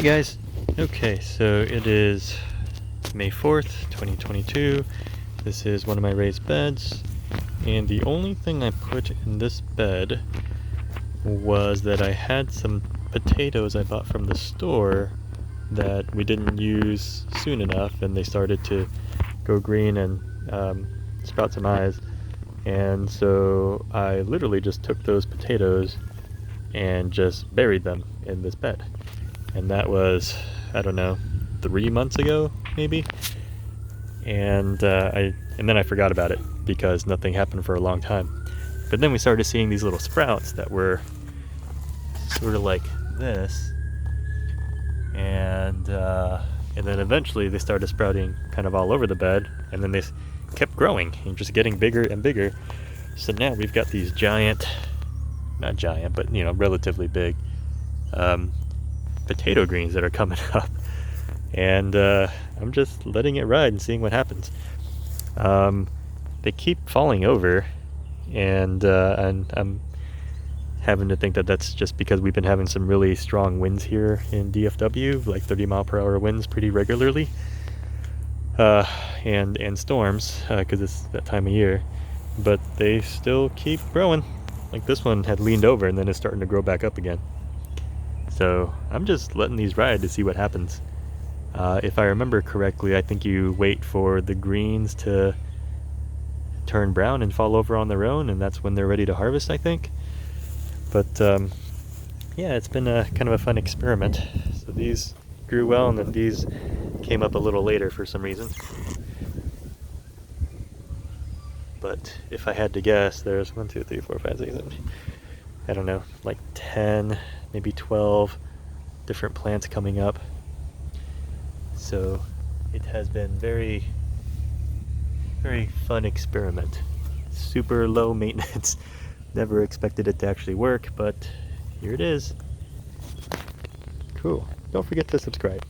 Hey guys. Okay, so it is May 4th, 2022. This is one of my raised beds, and the only thing I put in this bed was that I had some potatoes I bought from the store that we didn't use soon enough, and they started to go green and sprout some eyes. And so I literally just took those potatoes and just buried them in this bed. And that was, I don't know, 3 months ago, maybe. And then I forgot about it because nothing happened for a long time. But then we started seeing these little sprouts that were sort of like this, and then eventually they started sprouting kind of all over the bed, and then they kept growing and just getting bigger and bigger. So now we've got these giant, not giant, but relatively big potato greens that are coming up, and I'm just letting it ride and seeing what happens. They keep falling over, and I'm having to think that that's just because we've been having some really strong winds here in DFW, like 30-mile-per-hour winds pretty regularly, and storms, because it's that time of year. But they still keep growing. Like this one had leaned over and then it's starting to grow back up again. So I'm just letting these ride to see what happens. If I remember correctly, I think you wait for the greens to turn brown and fall over on their own, and that's when they're ready to harvest, I think. But yeah, it's been a kind of a fun experiment. So these grew well, and then these came up a little later for some reason. But if I had to guess, there's 1, 2, 3, 4, 5, 6, 7, I don't know, like 10, maybe 12 different plants coming up. So it has been very, very fun experiment. Super low maintenance. Never expected it to actually work, but here it is. Cool. Don't forget to subscribe.